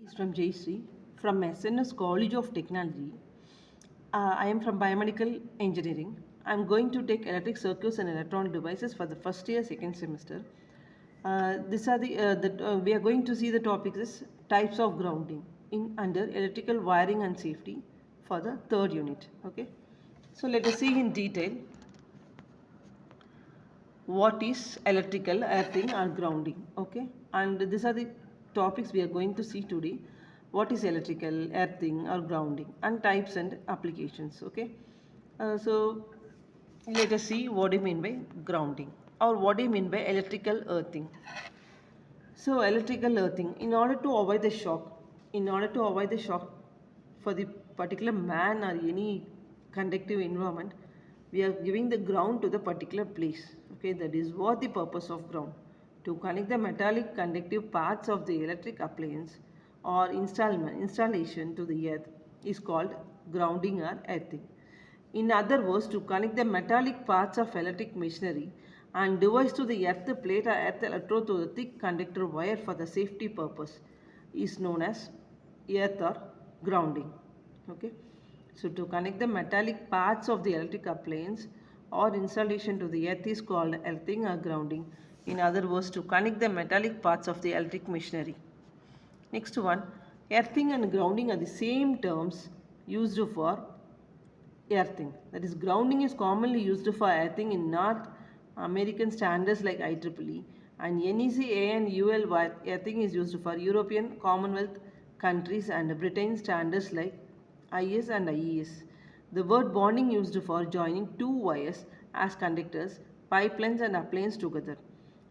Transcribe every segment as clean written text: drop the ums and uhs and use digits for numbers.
Is from Jayshree from SNS College of Technology. I am from Biomedical Engineering. I am going to take electric circuits and electronic devices for the first year, second semester. These are we are going to see the topics is types of grounding in under electrical wiring and safety for the third unit. Okay, so let us see in detail what is electrical earthing or grounding. Okay, and these are the topics we are going to see today. What is electrical earthing or grounding and types and applications. Okay, so let us see what do you mean by grounding or what do you mean by electrical earthing. So electrical earthing, in order to avoid the shock for the particular man or any conductive environment, we are giving the ground to the particular place. Okay, that is what the purpose of ground. To connect the metallic conductive parts of the electric appliance or installation to the earth is called grounding or earthing. In other words, to connect the metallic parts of electric machinery and device to the earth plate or earth electrode to the thick conductor wire for the safety purpose is known as earth or grounding. Okay. So to connect the metallic parts of the electric appliance or installation to the earth is called earthing or grounding. In other words, to connect the metallic parts of the electric machinery. Next one, earthing and grounding are the same terms used for earthing. That is, grounding is commonly used for earthing in North American standards like IEEE, and NECA and UL earthing is used for European Commonwealth countries and Britain standards like IS and IES. The word bonding used for joining two wires as conductors, pipelines and appliances together.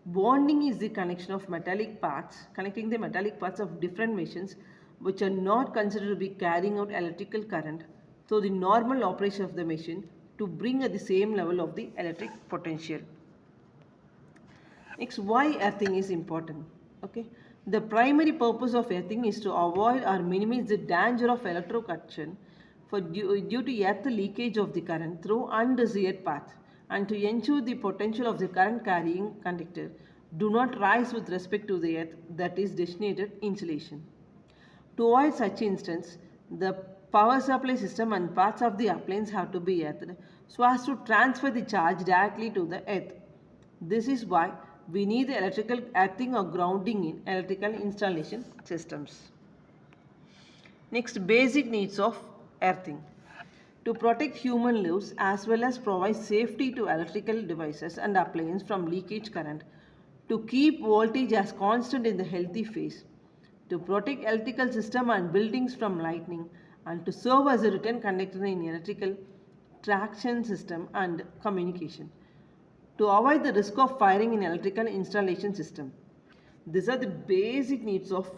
Bonding is the connection of metallic parts, connecting the metallic parts of different machines which are not considered to be carrying out electrical current through the normal operation of the machine to bring at the same level of the electric potential. Next, why earthing is important? Okay, the primary purpose of earthing is to avoid or minimize the danger of electrocution due to earth leakage of the current through undesired paths and to ensure the potential of the current carrying conductor do not rise with respect to the earth that is designated insulation. To avoid such instance, the power supply system and parts of the appliance have to be earthed so as to transfer the charge directly to the earth. This is why we need the electrical earthing or grounding in electrical installation systems. Next, basic needs of earthing. To protect human lives as well as provide safety to electrical devices and appliances from leakage current. To keep voltage as constant in the healthy phase. To protect electrical system and buildings from lightning and to serve as a return conductor in electrical traction system and communication. To avoid the risk of firing in electrical installation system. These are the basic needs of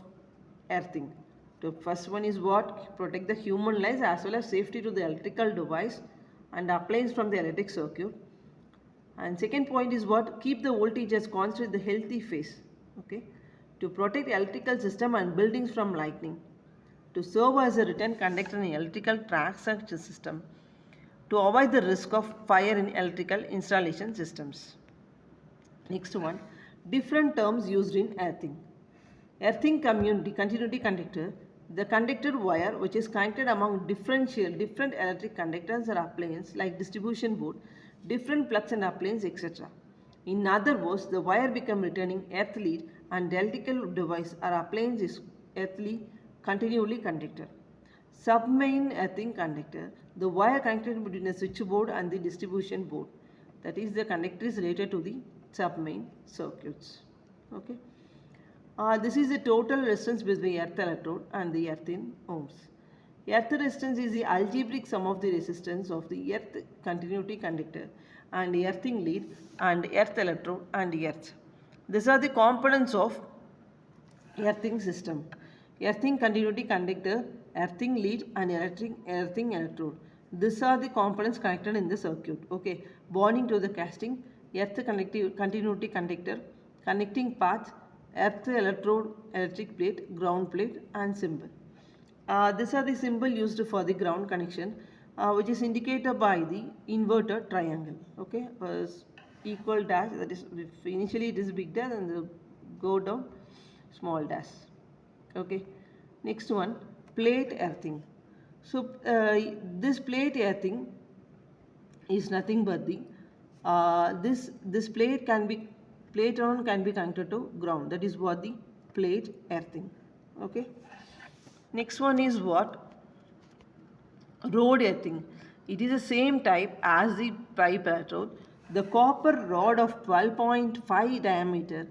earthing. The first one is what? Protect the human lives as well as safety to the electrical device and appliance from the electric circuit. And second point is what? Keep the voltage as constant in the healthy phase. Okay. To protect electrical system and buildings from lightning. To serve as a return conductor in electrical transaction system. To avoid the risk of fire in electrical installation systems. Next one, different terms used in earthing. Earthing continuity conductor, the conductor wire which is connected among different electric conductors or appliances like distribution board, different plugs and appliances, etc. In other words, the wire become returning earth lead and the electrical device or appliance is earthly continually conductor. Submain earthing conductor, the wire connected between the switchboard and the distribution board. That is, the conductor is related to the submain circuits. Okay. This is the total resistance between earth electrode and the earth in ohms. Earth resistance is the algebraic sum of the resistance of the earth continuity conductor and earthing lead and earth electrode and earth. These are the components of earthing system. Earthing continuity conductor, earthing lead and earthing electrode. These are the components connected in the circuit. Okay, bonding to the casting, earth continuity conductor, connecting path, earth electrode, electric plate, ground plate and symbol. These are the symbol used for the ground connection which is indicated by the inverted triangle. Okay, equal dash, that is initially it is big dash and go down small dash. Okay, Next one, plate earthing. So this plate earthing is nothing but the this plate on can be connected to ground. That is what the plate earthing. Okay. Next one is what? Road earthing. It is the same type as the pipe electrode. The copper rod of 12.5 diameter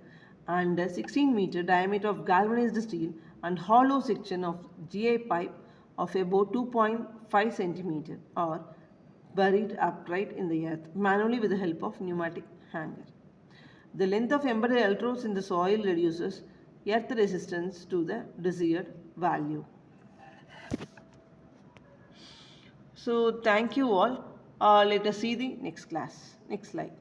and 16-meter diameter of galvanized steel and hollow section of GI pipe of about 2.5 centimeter are buried upright in the earth manually with the help of pneumatic hanger. The length of embedded electrodes in the soil reduces earth resistance to the desired value. So thank you all. Let us see the next class. Next slide.